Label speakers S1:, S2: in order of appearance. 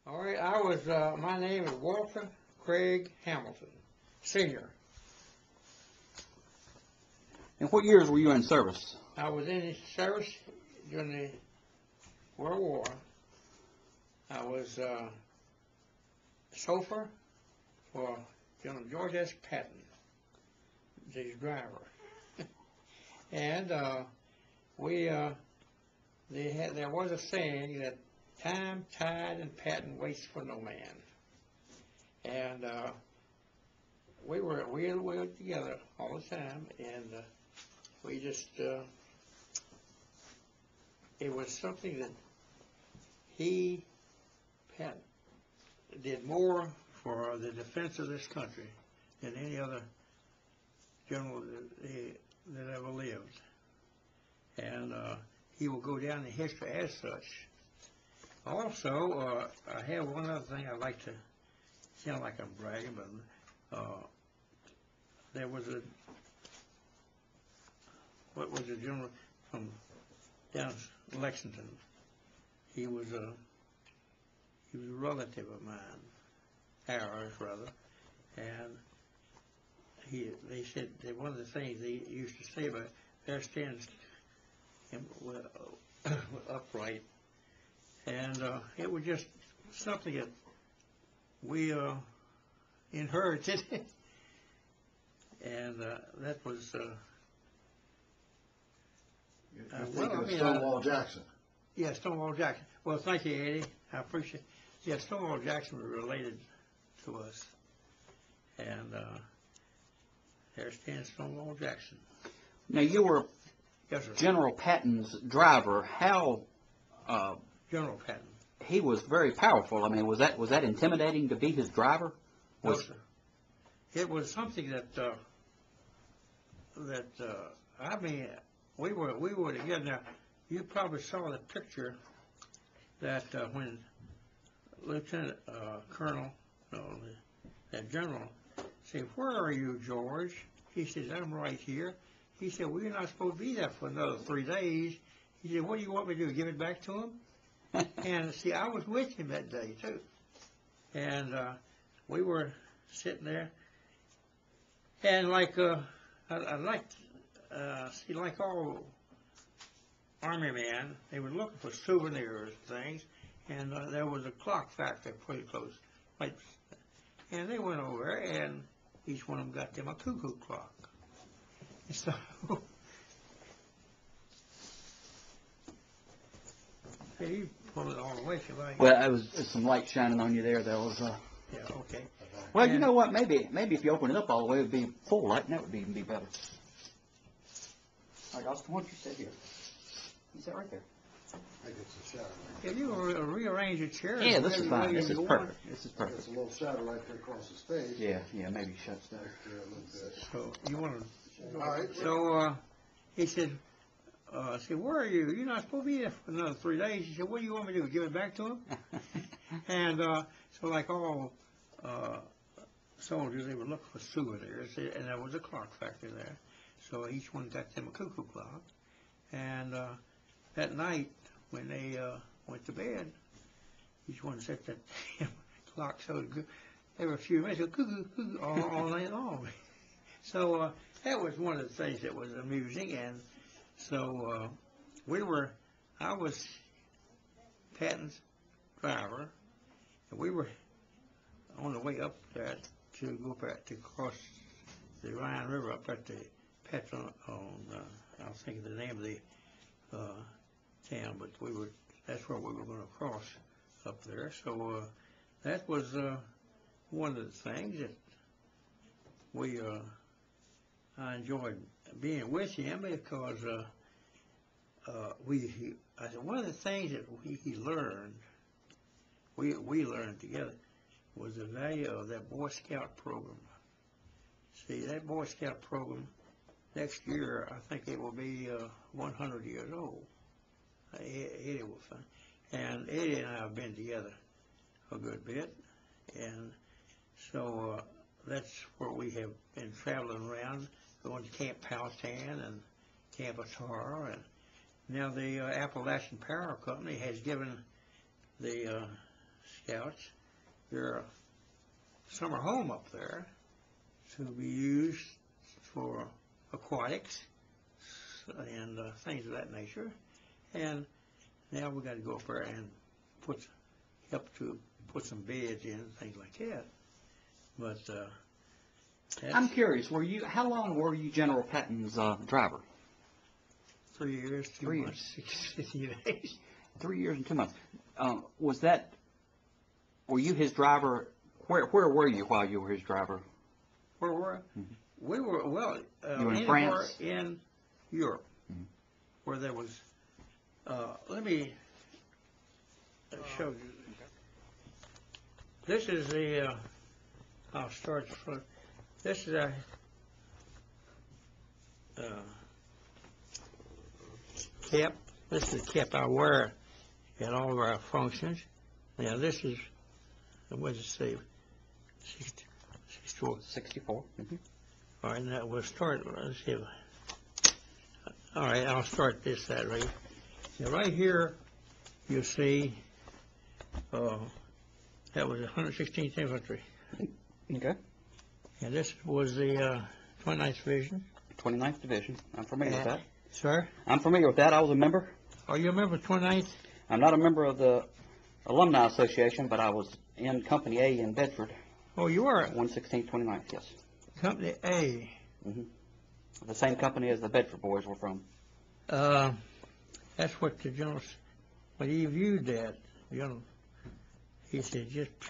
S1: All right, my name is Walter Craig Hamilton, Sr.
S2: And what years were you in service?
S1: I was in service during the World War. I was chauffeur for General George S. Patton, his driver. And there was a saying that time, tide, and Patton waits for no man. And we were together all the time, and we just it was something that Patton did more for the defense of this country than any other general that ever lived. And he will go down in history as such. Also, I have one other thing I'd like to, sound like I'm bragging, but there was a general from down in Lexington. He was a relative of mine, ours rather, and they said that one of the things they used to say about there stands him upright, and it was just something that we inherited, and that was.
S3: You're thinking of Stonewall Jackson.
S1: Yeah, Stonewall Jackson. Well, thank you, Eddie. I appreciate it. Yeah, Stonewall Jackson was related to us. And there stands Stonewall Jackson.
S2: Now, you were
S1: Yes, sir.
S2: General Patton's driver. How?
S1: General Patton.
S2: He was very powerful. I mean, was that intimidating to be his driver?
S1: No, sir. It was something that I mean, we were together. Now, you probably saw the picture that when Lieutenant Colonel, no, that General, said, "Where are you, George?" He says, "I'm right here." He said, "Well, you're not supposed to be there for another 3 days." He said, "What do you want me to do, give it back to him?" And see, I was with him that day, too. And we were sitting there, and like, I liked, see, like all Army men, they were looking for souvenirs and things, and there was a clock factory pretty close. Like, and they went over, and each one of them got them a cuckoo clock. And so, hey, you pull it all the way if you like.
S2: Well, it was some light shining on you there. There was.
S1: Yeah, okay.
S2: Well, you know what? Maybe if you open it up all the way, it would be full light, and that would even be better. All right, Austin, why don't you sit here? You sit right there.
S3: I think it's a shadow.
S1: If you rearrange your chair.
S2: Yeah, this is fine. This is perfect. This is
S3: There's
S2: perfect.
S3: a little shadow right there across the stage.
S2: Yeah, maybe shuts down.
S3: Right there a little bit.
S1: So you want to?
S3: All right.
S1: So he said, I said, "Where are you? You're not supposed to be there for another 3 days." He said, "What do you want me to do? Give it back to him?" And so like all soldiers, they would look for souvenirs, and there was a clock factory there. So each one got them a cuckoo clock. And that night, when they went to bed, each one set that clock so good. Every few minutes, cuckoo, cuckoo, all night long. So that was one of the things that was amusing. And so I was Patton's driver, and we were on the way up there to go back to cross the Rhine River up at the Petron I was thinking the name of the town, but that's where we were going to cross up there. So that was one of the things that I enjoyed being with him, because I said one of the things that he learned, we learned together, was the value of that Boy Scout program. See, that Boy Scout program, next year, I think it will be 100 years old. Eddie will find. And Eddie and I have been together a good bit. And so that's where we have been traveling around, going to Camp Powhatan and Camp Atara. And now the Appalachian Power Company has given the Scouts their summer home up there to be used for aquatics and things of that nature. And now we got to go up there and help to put some beds in, things like that. But
S2: I'm curious, how long were you General Patton's driver?
S1: 3 years, 2
S2: 3
S1: months, 60 days.
S2: 3 years and 2 months. Were you his driver? Where were you while you were his driver?
S1: Where were we? Were, well,
S2: You were in
S1: anywhere
S2: France?
S1: in Europe, where there was, let me show you. This is the, I'll start from, this is a cap. This is the cap I wear at all of our functions. Now this is, what does it say? 64.
S2: 64.
S1: All right, now we'll start, let's see. All right, I'll start this that way. Now right here, you'll see, that was 116th Infantry.
S2: Okay.
S1: And this was the 29th Division.
S2: 29th Division. I'm familiar with that.
S1: Sir?
S2: I'm familiar with that. I was a member.
S1: Are you a member of 29th?
S2: I'm not a member of the Alumni Association, but I was in Company A in Bedford.
S1: Oh, you are
S2: 116th, 29th, yes.
S1: Company A.
S2: The same company as the Bedford boys were from.
S1: That's what the general, when he viewed that, he said, just